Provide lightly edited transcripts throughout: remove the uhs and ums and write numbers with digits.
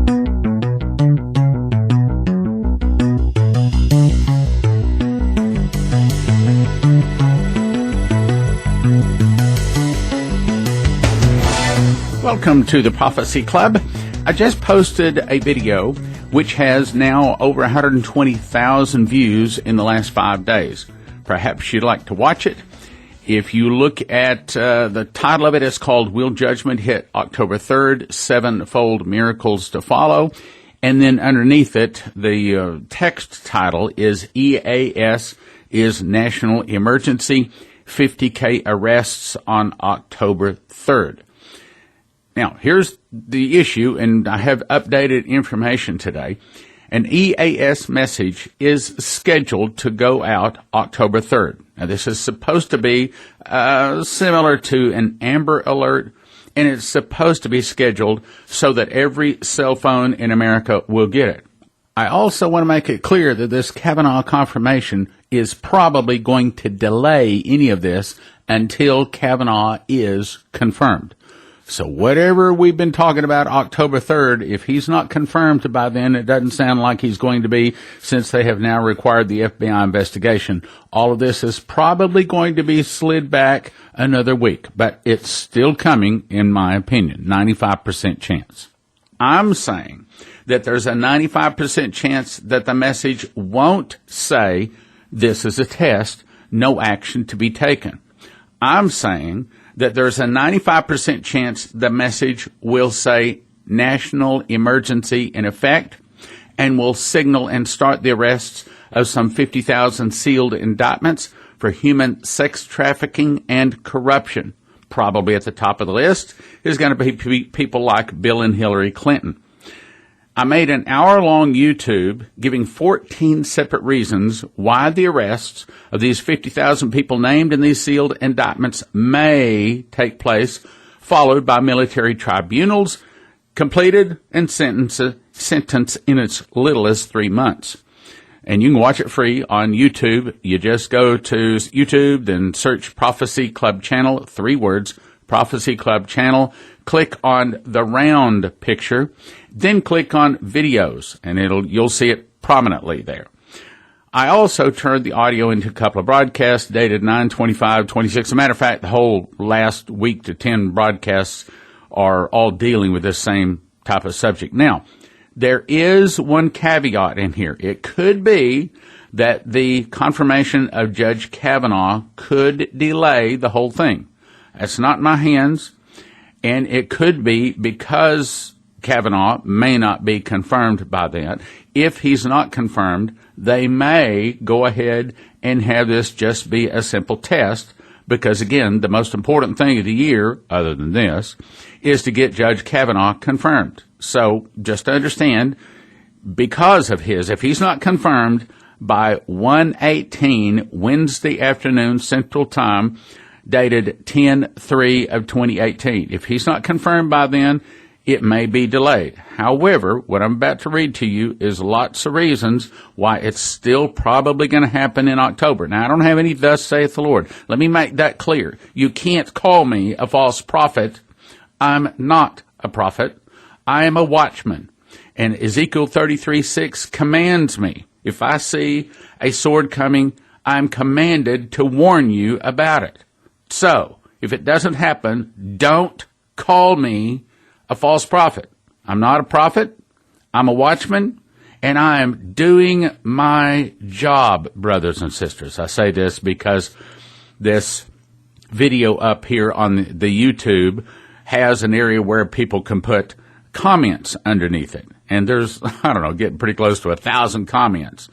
Welcome to the Prophecy Club. I just posted a video which has now over 120,000 views in the last 5 days. Perhaps you'd like to watch it. If you look at the title of it, it's called Will Judgment Hit October 3rd, Sevenfold Miracles to Follow. And then underneath it, the text title is EAS is National Emergency, 50K Arrests on October 3rd. Now, here's the issue, and I have updated information today. An EAS message is scheduled to go out October 3rd. Now, this is supposed to be similar to an Amber Alert, and it's supposed to be scheduled so that every cell phone in America will get it. I also want to make it clear that this Kavanaugh confirmation is probably going to delay any of this until Kavanaugh is confirmed. So whatever we've been talking about October 3rd, if he's not confirmed by then, it doesn't sound like he's going to be, since they have now required the FBI investigation. All of this is probably going to be slid back another week, but it's still coming, in my opinion, 95% chance. I'm saying that there's a 95% chance that the message won't say, this is a test, no action to be taken. I'm saying that there's a 95% chance the message will say national emergency in effect and will signal and start the arrests of some 50,000 sealed indictments for human sex trafficking and corruption. Probably at the top of the list is going to be people like Bill and Hillary Clinton. I made an hour-long YouTube giving 14 separate reasons why the arrests of these 50,000 people named in these sealed indictments may take place, followed by military tribunals, completed and sentenced in as little as 3 months. And you can watch it free on YouTube. You just go to YouTube, then search Prophecy Club Channel, 3 words, Prophecy Club Channel. Click on the round picture, then click on videos, and you'll see it prominently there. I also turned the audio into a couple of broadcasts dated 9/25/26. As a matter of fact, the whole last week to 10 broadcasts are all dealing with this same type of subject. Now, there is one caveat in here. It could be that the confirmation of Judge Kavanaugh could delay the whole thing. That's not in my hands. And it could be because Kavanaugh may not be confirmed by that. If he's not confirmed, they may go ahead and have this just be a simple test because, again, the most important thing of the year, other than this, is to get Judge Kavanaugh confirmed. So just to understand, because of if he's not confirmed by 1:18 Wednesday afternoon Central Time, dated 10/3 of 2018. If he's not confirmed by then, it may be delayed. However, what I'm about to read to you is lots of reasons why it's still probably going to happen in October. Now, I don't have any thus saith the Lord. Let me make that clear. You can't call me a false prophet. I'm not a prophet. I am a watchman. And Ezekiel 33:6 commands me, if I see a sword coming, I'm commanded to warn you about it. So, if it doesn't happen, don't call me a false prophet. I'm not a prophet. I'm a watchman, and I am doing my job, brothers and sisters. I say this because this video up here on the YouTube has an area where people can put comments underneath it. And there's, getting pretty close to 1,000 comments.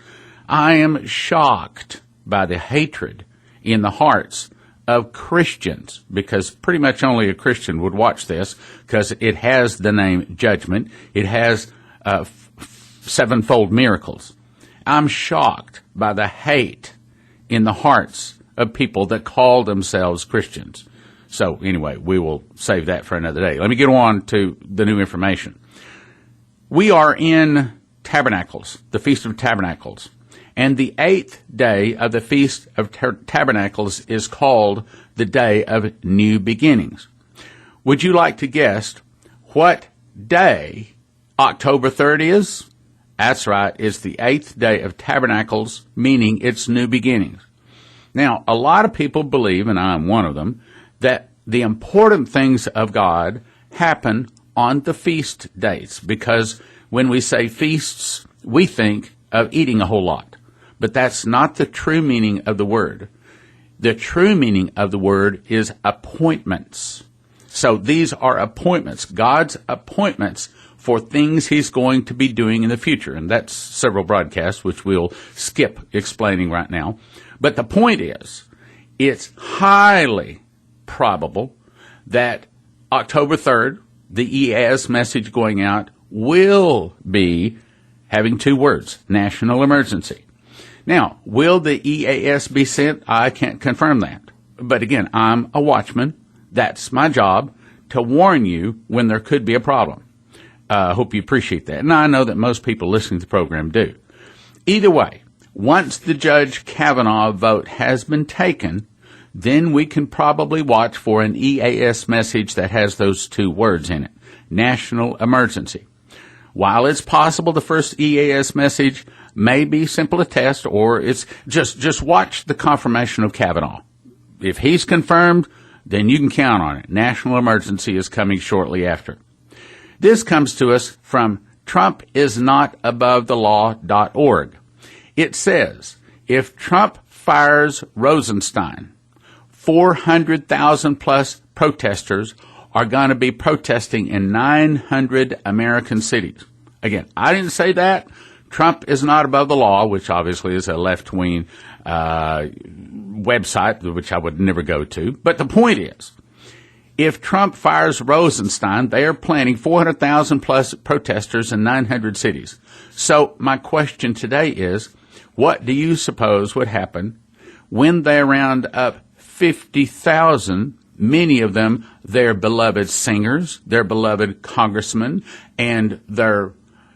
I am shocked by the hatred in the hearts of Christians, because pretty much only a Christian would watch this, because it has the name Judgment. It has sevenfold miracles. I'm shocked by the hate in the hearts of people that call themselves Christians. So anyway, we will save that for another day. Let me get on to the new information. We are in Tabernacles, the Feast of Tabernacles. And the 8th day of the Feast of Tabernacles is called the Day of New Beginnings. Would you like to guess what day October 3rd is? That's right, it's the 8th day of Tabernacles, meaning it's new beginnings. Now, a lot of people believe, and I'm one of them, that the important things of God happen on the feast days, because when we say feasts, we think of eating a whole lot. But that's not the true meaning of the word. The true meaning of the word is appointments. So these are appointments, God's appointments for things he's going to be doing in the future. And that's several broadcasts, which we'll skip explaining right now. But the point is, it's highly probable that October 3rd, the EAS message going out will be having two words, national emergency. Now, will the EAS be sent? I can't confirm that. But again, I'm a watchman. That's my job, to warn you when there could be a problem. I hope you appreciate that. And I know that most people listening to the program do. Either way, once the Judge Kavanaugh vote has been taken, then we can probably watch for an EAS message that has those two words in it, national emergency. While it's possible the first EAS message may be simple a test, or it's just watch the confirmation of Kavanaugh. If he's confirmed, then you can count on it. National emergency is coming shortly after. This comes to us from TrumpIsNotAboveTheLaw.org. It says, if Trump fires Rosenstein, 400,000 plus protesters are going to be protesting in 900 American cities. Again, I didn't say that. Trump is not above the law, which obviously is a left-wing website, which I would never go to. But the point is, if Trump fires Rosenstein, they are planning 400,000 plus protesters in 900 cities. So my question today is, what do you suppose would happen when they round up 50,000, many of them their beloved singers, their beloved congressmen, and their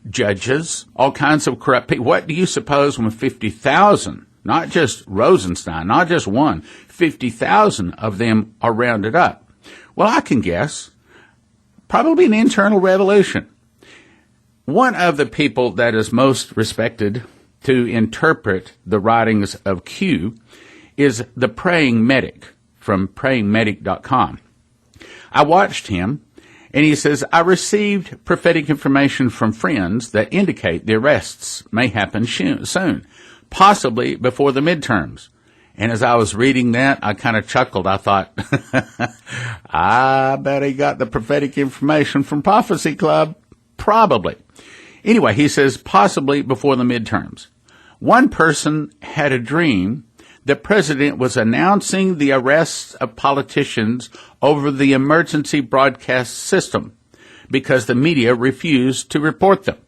judges, all kinds of corrupt people? What do you suppose when 50,000, not just Rosenstein, not just one, 50,000 of them are rounded up? Well, I can guess. Probably an internal revolution. One of the people that is most respected to interpret the writings of Q is the Praying Medic from prayingmedic.com. I watched him, and he says, I received prophetic information from friends that indicate the arrests may happen soon, possibly before the midterms. And as I was reading that, I kind of chuckled. I thought, I bet he got the prophetic information from Prophecy Club. Probably. Anyway, he says, possibly before the midterms. One person had a dream the president was announcing the arrests of politicians over the emergency broadcast system because the media refused to report them.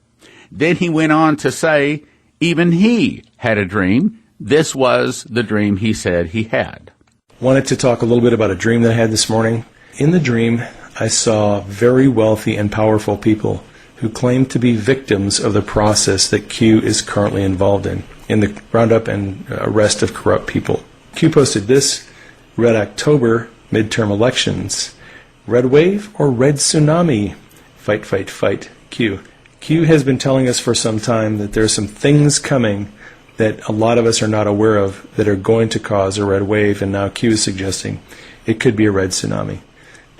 Then he went on to say even he had a dream. This was the dream he said he had. Wanted to talk a little bit about a dream that I had this morning. In the dream, I saw very wealthy and powerful people who claimed to be victims of the process that Q is currently involved in the roundup and arrest of corrupt people. Q posted this: Red October, midterm elections. Red wave or red tsunami? Fight, fight, fight, Q. Q has been telling us for some time that there are some things coming that a lot of us are not aware of that are going to cause a red wave, and now Q is suggesting it could be a red tsunami.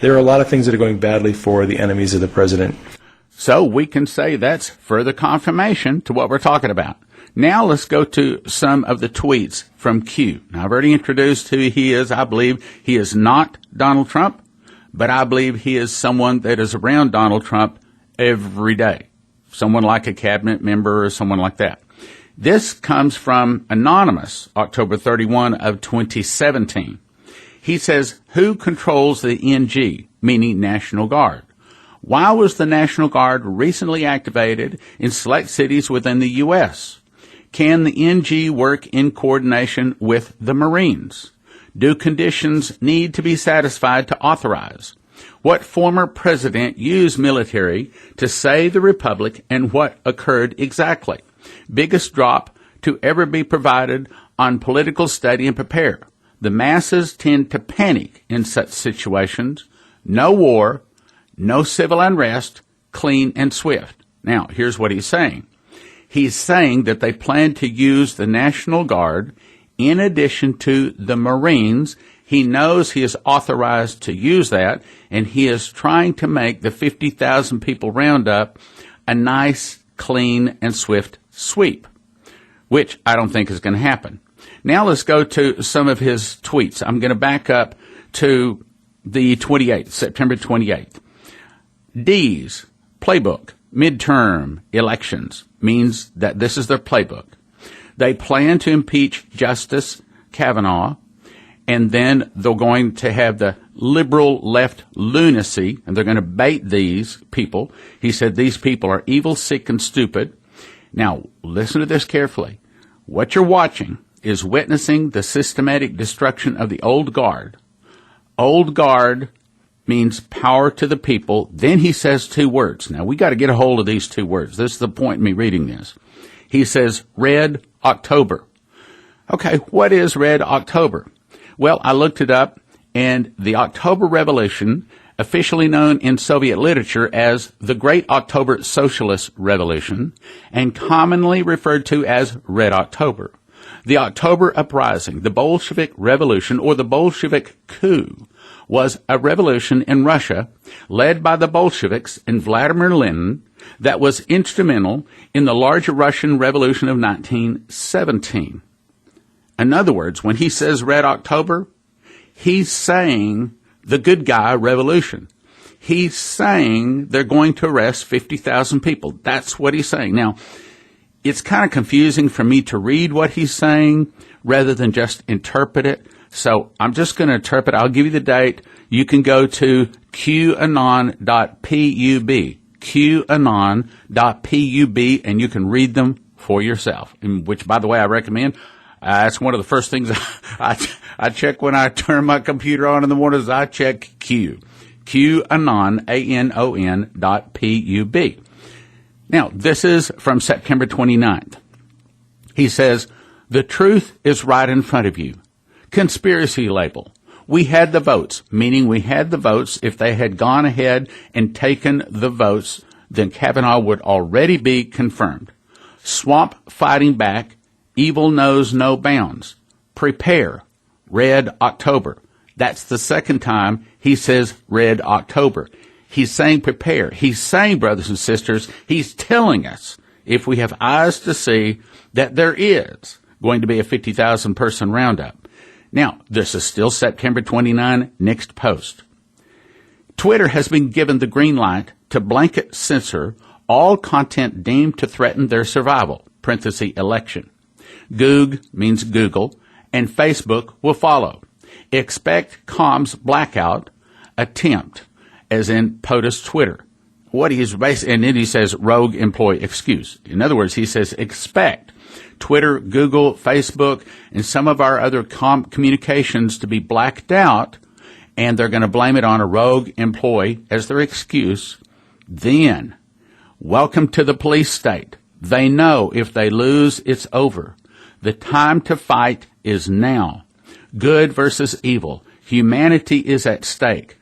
There are a lot of things that are going badly for the enemies of the president. So we can say that's further confirmation to what we're talking about. Now let's go to some of the tweets from Q. Now, I've already introduced who he is. I believe he is not Donald Trump, but I believe he is someone that is around Donald Trump every day. Someone like a cabinet member or someone like that. This comes from Anonymous, October 31 of 2017. He says, who controls the NG, meaning National Guard? Why was the National Guard recently activated in select cities within the U.S.? Can the NG work in coordination with the Marines? Do conditions need to be satisfied to authorize? What former president used military to save the republic, and what occurred exactly? Biggest drop to ever be provided on political study and prepare. The masses tend to panic in such situations. No war, no civil unrest, clean and swift. Now, here's what he's saying. He's saying that they plan to use the National Guard in addition to the Marines. He knows he is authorized to use that, and he is trying to make the 50,000 people roundup a nice, clean, and swift sweep, which I don't think is going to happen. Now let's go to some of his tweets. I'm going to back up to the 28th, September 28th. D's playbook, midterm elections, means that this is their playbook. They plan to impeach Justice Kavanaugh, and then they're going to have the liberal left lunacy, and they're going to bait these people. He said these people are evil, sick, and stupid. Now, listen to this carefully. What you're watching is witnessing the systematic destruction of the old guard. Old guard means power to the people. Then he says two words. Now, we got to get a hold of these two words. This is the point in me reading this. He says, Red October. Okay, what is Red October? Well, I looked it up, and the October Revolution, officially known in Soviet literature as the Great October Socialist Revolution, and commonly referred to as Red October. The October Uprising, the Bolshevik Revolution, or the Bolshevik coup, was a revolution in Russia led by the Bolsheviks and Vladimir Lenin that was instrumental in the larger Russian Revolution of 1917. In other words, when he says Red October, he's saying the good guy revolution. He's saying they're going to arrest 50,000 people. That's what he's saying. Now, it's kind of confusing for me to read what he's saying rather than just interpret it. So I'm just going to interpret. I'll give you the date. You can go to qanon.pub, qanon.pub, and you can read them for yourself, which, by the way, I recommend. That's one of the first things I check when I turn my computer on in the mornings. I check qanon, ANON.pub. Now, this is from September 29th. He says, the truth is right in front of you. Conspiracy label. We had the votes, meaning we had the votes. If they had gone ahead and taken the votes, then Kavanaugh would already be confirmed. Swamp fighting back. Evil knows no bounds. Prepare. Red October. That's the second time he says Red October. He's saying prepare. He's saying, brothers and sisters, he's telling us, if we have eyes to see, that there is going to be a 50,000 person roundup. Now, this is still September 29, next post. Twitter has been given the green light to blanket censor all content deemed to threaten their survival, parenthesis, election. Goog means Google, and Facebook will follow. Expect comms blackout attempt, as in POTUS Twitter. What he is basically, and then he says rogue employee excuse. In other words, he says expect Twitter, Google, Facebook, and some of our other communications to be blacked out, and they're going to blame it on a rogue employee as their excuse. Then, welcome to the police state. They know if they lose, it's over. The time to fight is now. Good versus evil. Humanity is at stake.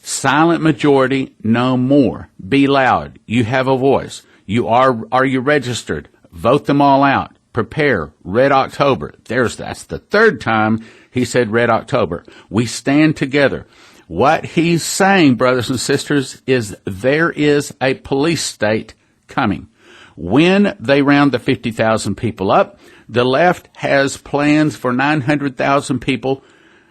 Silent majority, no more. Be loud. You have a voice. Are you registered? Vote them all out. Prepare. Red October. That's the third time he said Red October. We stand together. What he's saying, brothers and sisters, is there is a police state coming. When they round the 50,000 people up, the left has plans for 900,000 people,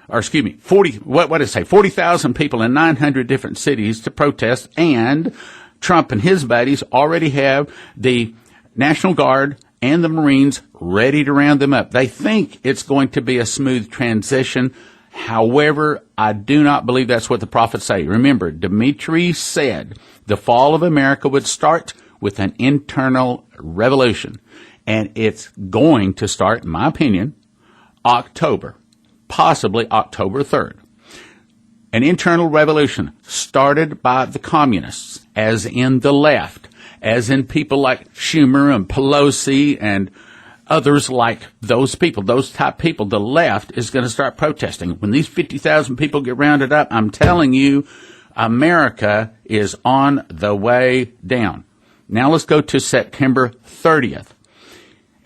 or excuse me, 40,000 people in 900 different cities to protest, and Trump and his buddies already have the National Guard and the Marines ready to round them up. They think it's going to be a smooth transition. However, I do not believe that's what the prophets say. Remember, Dmitri said the fall of America would start with an internal revolution. And it's going to start, in my opinion, October, possibly October 3rd. An internal revolution started by the communists, as in the left, as in people like Schumer and Pelosi and others like those people, those type people. The left is going to start protesting. When these 50,000 people get rounded up, I'm telling you, America is on the way down. Now let's go to September 30th.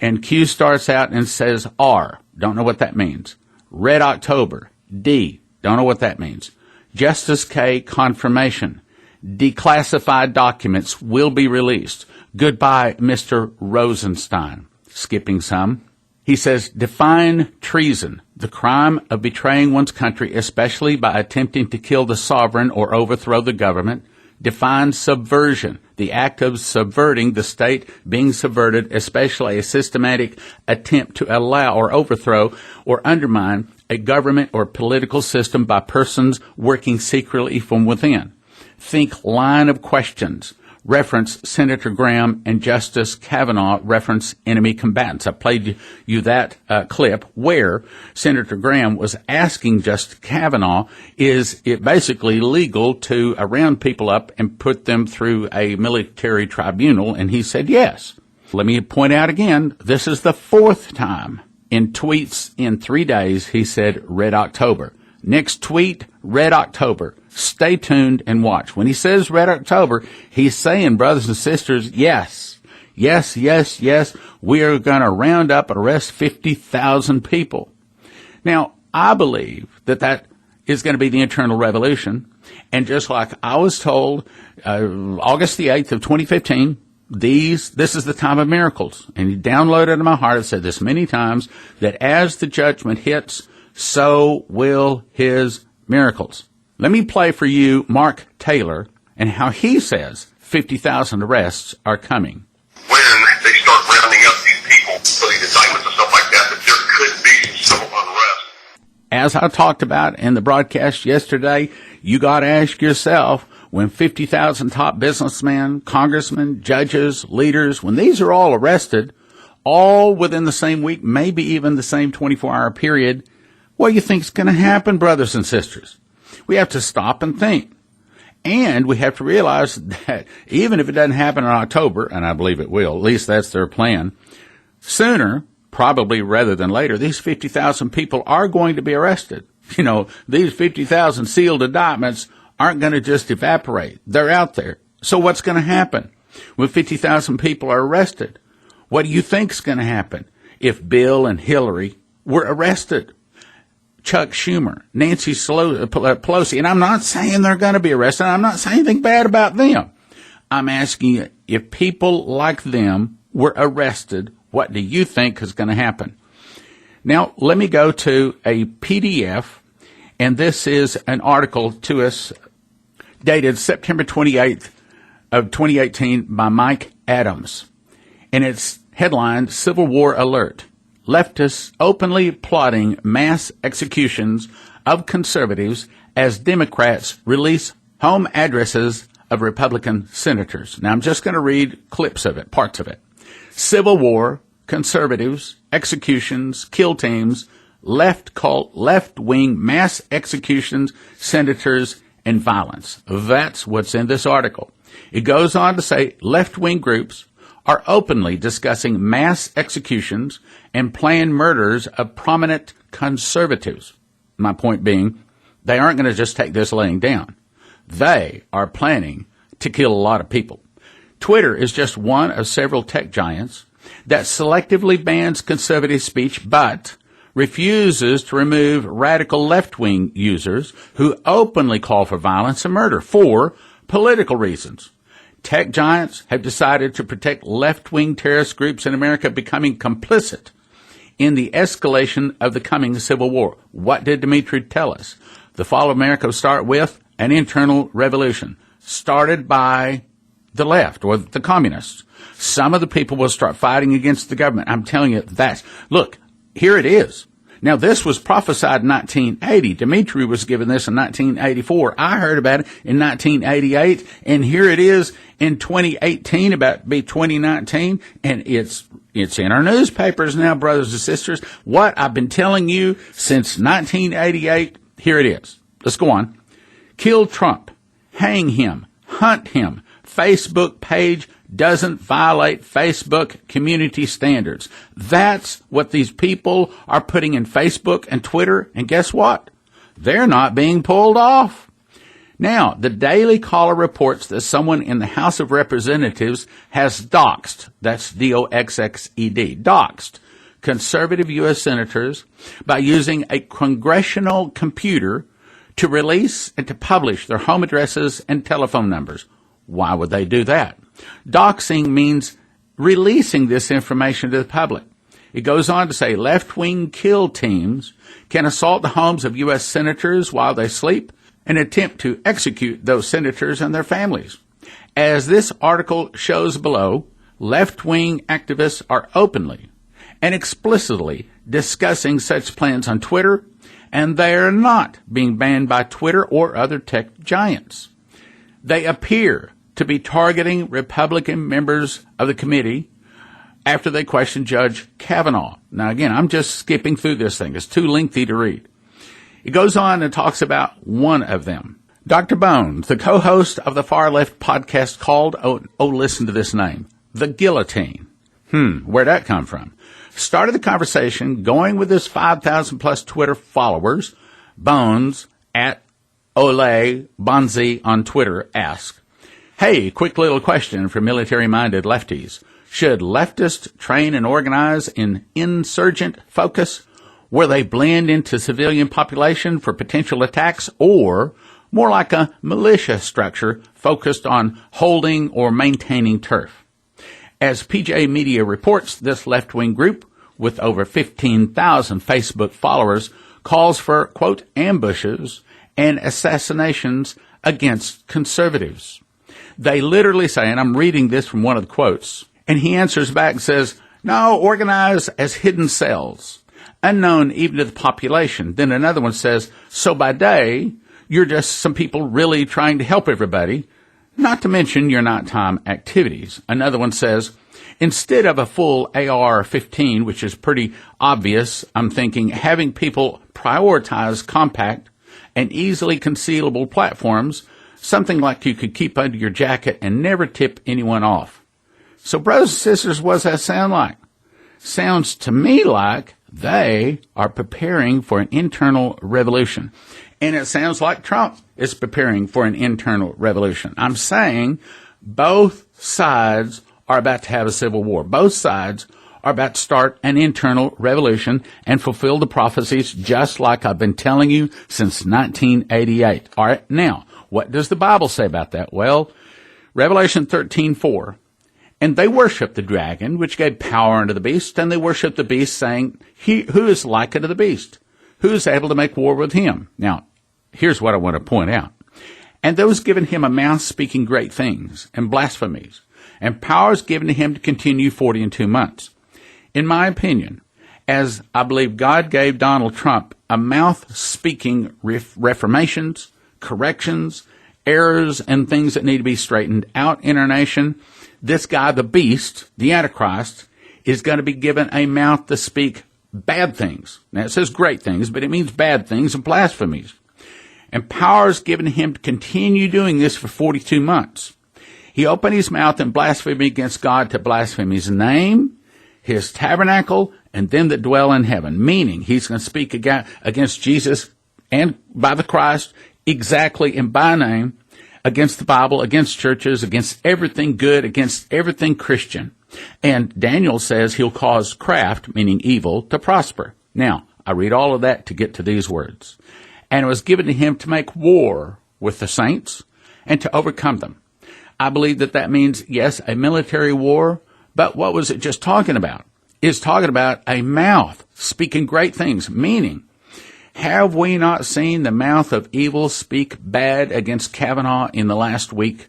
And Q starts out and says R. Don't know what that means. Red October. D. Don't know what that means. Justice K. Confirmation. Declassified documents will be released. Goodbye, Mr. Rosenstein. Skipping some. He says, define treason, the crime of betraying one's country, especially by attempting to kill the sovereign or overthrow the government. Define subversion, the act of subverting the state being subverted, especially a systematic attempt to allow or overthrow or undermine a government or political system by persons working secretly from within. Think line of questions. Reference Senator Graham and Justice Kavanaugh reference enemy combatants. I played you that clip where Senator Graham was asking Justice Kavanaugh, is it basically legal to round people up and put them through a military tribunal? And he said yes. Let me point out again, this is the fourth time in tweets in 3 days he said Red October. Next tweet, Red October. Stay tuned and watch. When he says Red October, he's saying, brothers and sisters, yes, we are going to round up and arrest 50,000 people. Now, I believe that is going to be the internal revolution. And just like I was told, August the 8th of 2015, this is the time of miracles. And he downloaded in my heart, I've said this many times, that as the judgment hits, so will his miracles. Let me play for you Mark Taylor and how he says 50,000 arrests are coming. When they start rounding up these people for these indictments and stuff like that there could be some unrest. As I talked about in the broadcast yesterday, you got to ask yourself, when 50,000 top businessmen, congressmen, judges, leaders, when these are all arrested, all within the same week, maybe even the same 24-hour period, what do you think is going to happen, brothers and sisters? We have to stop and think. And we have to realize that even if it doesn't happen in October, and I believe it will, at least that's their plan, sooner, probably rather than later, these 50,000 people are going to be arrested. You know, these 50,000 sealed indictments aren't going to just evaporate. They're out there. So what's going to happen when 50,000 people are arrested? What do you think is going to happen if Bill and Hillary were arrested? Chuck Schumer, Nancy Pelosi, and I'm not saying they're going to be arrested. I'm not saying anything bad about them. I'm asking you, if people like them were arrested, what do you think is going to happen? Now, let me go to a PDF, and this is an article to us dated September 28th of 2018 by Mike Adams, and it's headlined, Civil War Alert. Leftists openly plotting mass executions of conservatives as Democrats release home addresses of Republican senators. Now, I'm just going to read clips of it, parts of it. Civil war, conservatives, executions, kill teams, left cult, left-wing mass executions, senators, and violence. That's what's in this article. It goes on to say left-wing groups are openly discussing mass executions and planned murders of prominent conservatives. My point being, they aren't going to just take this laying down. They are planning to kill a lot of people. Twitter is just one of several tech giants that selectively bans conservative speech but refuses to remove radical left-wing users who openly call for violence and murder for political reasons. Tech giants have decided to protect left-wing terrorist groups in America becoming complicit in the escalation of the coming civil war. What did Dimitri tell us? The fall of America will start with an internal revolution started by the left or the communists. Some of the people will start fighting against the government. I'm telling you, look, here it is. Now, this was prophesied in 1980. Dimitri was given this in 1984. I heard about it in 1988, and here it is in 2018, about to be 2019, and it's in our newspapers now, brothers and sisters. What I've been telling you since 1988, here it is. Let's go on. Kill Trump. Hang him. Hunt him. Facebook page doesn't violate Facebook community standards. That's what these people are putting in Facebook and Twitter, and guess what? They're not being pulled off. Now, the Daily Caller reports that someone in the House of Representatives has doxed, that's D-O-X-X-E-D, doxed conservative U.S. senators by using a congressional computer to release and to publish their home addresses and telephone numbers. Why would they do that? Doxing means releasing this information to the public. It goes on to say left-wing kill teams can assault the homes of U.S. senators while they sleep and attempt to execute those senators and their families. As this article shows below, left-wing activists are openly and explicitly discussing such plans on Twitter, and they are not being banned by Twitter or other tech giants. They appear to be targeting Republican members of the committee after they questioned Judge Kavanaugh. Now, again, I'm just skipping through this thing. It's too lengthy to read. It goes on and talks about one of them. Dr. Bones, the co-host of the far-left podcast called, listen to this name, The Guillotine. Where'd that come from? Started the conversation going with his 5,000-plus Twitter followers. Bones, at Ole Bonzi on Twitter, asked, hey, quick little question for military-minded lefties. Should leftists train and organize in insurgent focus where they blend into civilian population for potential attacks, or more like a militia structure focused on holding or maintaining turf? As PJ Media reports, this left-wing group, with over 15,000 Facebook followers, calls for, quote, ambushes and assassinations against conservatives. They literally say, and I'm reading this from one of the quotes, and he answers back and says, no, organize as hidden cells, unknown even to the population. Then another one says, so by day, you're just some people really trying to help everybody, not to mention your nighttime activities. Another one says, instead of a full AR-15, which is pretty obvious, I'm thinking having people prioritize compact and easily concealable platforms, something like you could keep under your jacket and never tip anyone off. So, brothers and sisters, what does that sound like? Sounds to me like they are preparing for an internal revolution. And it sounds like Trump is preparing for an internal revolution. I'm saying both sides are about to have a civil war. Both sides are about to start an internal revolution and fulfill the prophecies just like I've been telling you since 1988. All right, now, what does the Bible say about that? Well, Revelation 13:4. And they worship the dragon, which gave power unto the beast, and they worship the beast, saying, who is like unto the beast? Who is able to make war with him? Now, here's what I want to point out. And those given him a mouth speaking great things and blasphemies, and power is given to him to continue 42 months. In my opinion, as I believe God gave Donald Trump a mouth speaking reformations, corrections, errors, and things that need to be straightened out in our nation, this guy, the beast, the Antichrist, is going to be given a mouth to speak bad things. Now, it says great things, but it means bad things and blasphemies. And power is given to him to continue doing this for 42 months. He opened his mouth in blasphemy against God to blaspheme his name, his tabernacle, and them that dwell in heaven. Meaning, he's going to speak against Jesus and by the Christ exactly and by name, against the Bible, against churches, against everything good, against everything Christian. And Daniel says he'll cause craft, meaning evil, to prosper. Now, I read all of that to get to these words. And it was given to him to make war with the saints and to overcome them. I believe that means, yes, a military war, but what was it just talking about? It's talking about a mouth speaking great things, meaning, have we not seen the mouth of evil speak bad against Kavanaugh in the last week?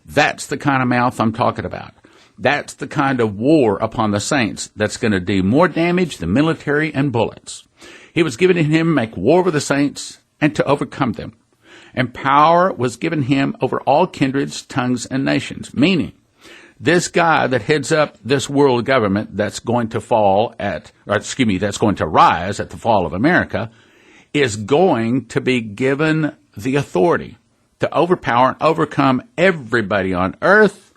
That's the kind of mouth I'm talking about. That's the kind of war upon the saints that's going to do more damage than military and bullets. He was given to him to make war with the saints and to overcome them. And power was given him over all kindreds, tongues, and nations. Meaning, this guy that heads up this world government that's going to that's going to rise at the fall of America, is going to be given the authority to overpower and overcome everybody on earth.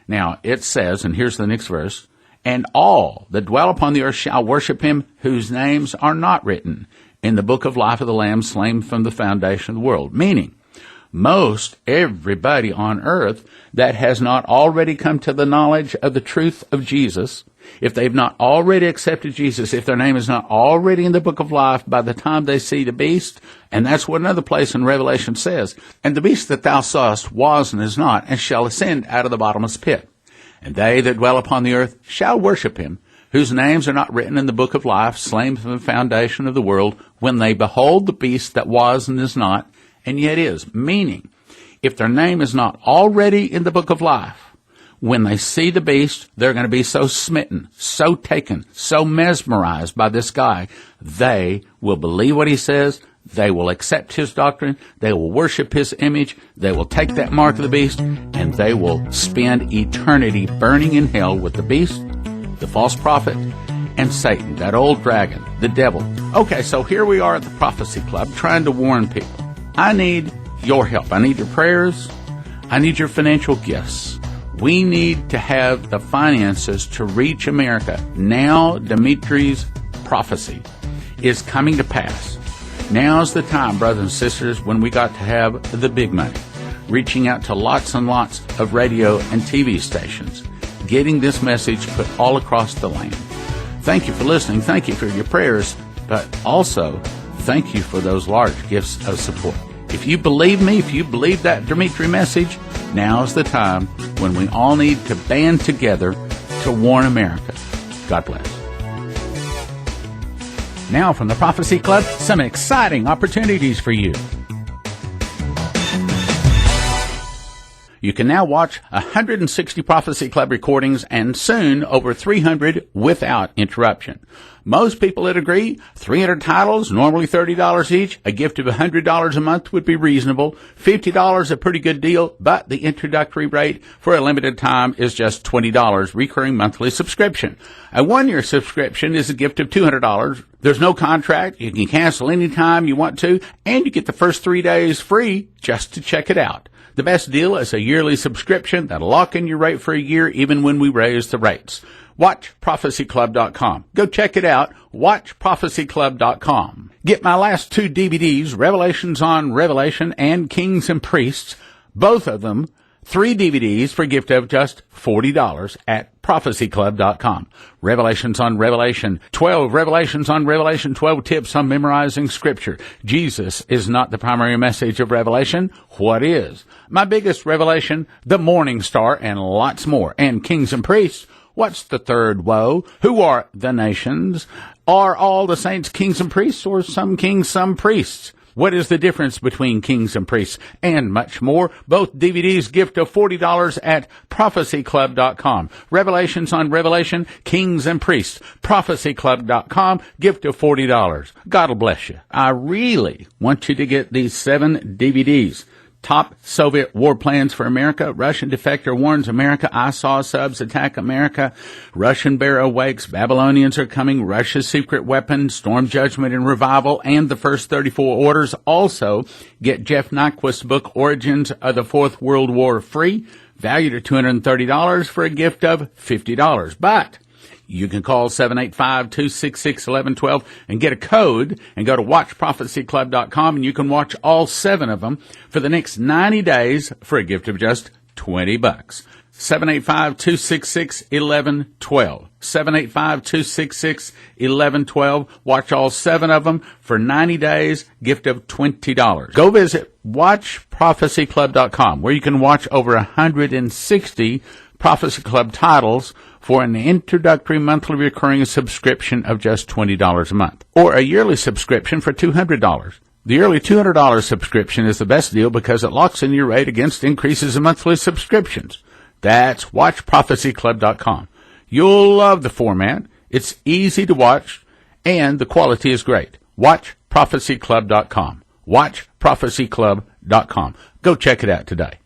Now, it says, and here's the next verse, and all that dwell upon the earth shall worship him, whose names are not written in the book of life of the Lamb slain from the foundation of the world. Meaning, most everybody on earth that has not already come to the knowledge of the truth of Jesus, if they've not already accepted Jesus, if their name is not already in the book of life by the time they see the beast, and that's what another place in Revelation says, and the beast that thou sawest was and is not, and shall ascend out of the bottomless pit. And they that dwell upon the earth shall worship him, whose names are not written in the book of life, slain from the foundation of the world, when they behold the beast that was and is not, and yet is. Meaning, if their name is not already in the book of life, when they see the beast, they're going to be so smitten, so taken, so mesmerized by this guy, they will believe what he says, they will accept his doctrine, they will worship his image, they will take that mark of the beast, and they will spend eternity burning in hell with the beast, the false prophet, and Satan, that old dragon, the devil. Okay, so here we are at the Prophecy Club trying to warn people. I need your help. I need your prayers. I need your financial gifts. We need to have the finances to reach America. Now Dimitri's prophecy is coming to pass. Now's the time, brothers and sisters, when we got to have the big money, reaching out to lots and lots of radio and TV stations, getting this message put all across the land. Thank you for listening. Thank you for your prayers, but also thank you for those large gifts of support. If you believe me, if you believe that Dimitri message, now's the time when we all need to band together to warn America. God bless. Now from the Prophecy Club, some exciting opportunities for you. You can now watch 160 Prophecy Club recordings and soon over 300 without interruption. Most people would agree 300 titles, normally $30 each. A gift of $100 a month would be reasonable. $50 a pretty good deal, but the introductory rate for a limited time is just $20, recurring monthly subscription. A one-year subscription is a gift of $200. There's no contract. You can cancel anytime you want to, and you get the first 3 days free just to check it out. The best deal is a yearly subscription that'll lock in your rate for a year even when we raise the rates. WatchProphecyClub.com. Go check it out. WatchProphecyClub.com. Get my last 2 DVDs, Revelations on Revelation and Kings and Priests, both of them 3 DVDs for a gift of just $40 at prophecyclub.com. Revelations on Revelation 12, Revelations on Revelation 12 tips on memorizing Scripture. Jesus is not the primary message of Revelation. What is? My biggest revelation, the morning star, and lots more. And Kings and Priests, what's the third woe? Who are the nations? Are all the saints kings and priests, or some kings, some priests? What is the difference between kings and priests? And much more. Both DVDs gift of $40 at prophecyclub.com. Revelations on Revelation, Kings and Priests. Prophecyclub.com, gift of $40. God will bless you. I really want you to get these 7 DVDs. Top Soviet war plans for America. Russian defector warns America. I saw subs attack America. Russian bear awakes. Babylonians are coming. Russia's secret weapon. Storm judgment and revival. And the first 34 orders. Also, get Jeff Nyquist's book, Origins of the Fourth World War, free. Valued at $230 for a gift of $50. But you can call 785-266-1112 and get a code and go to watchprophecyclub.com, and you can watch all 7 of them for the next 90 days for a gift of just $20. 785-266-1112. 785-266-1112. Watch all 7 of them for 90 days, gift of $20. Go visit watchprophecyclub.com, where you can watch over 160 Prophecy Club titles for an introductory monthly recurring subscription of just $20 a month, or a yearly subscription for $200. The early $200 subscription is the best deal because it locks in your rate against increases in monthly subscriptions. That's watchprophecyclub.com. You'll love the format. It's easy to watch, and the quality is great. Watchprophecyclub.com. Watchprophecyclub.com. Go check it out today.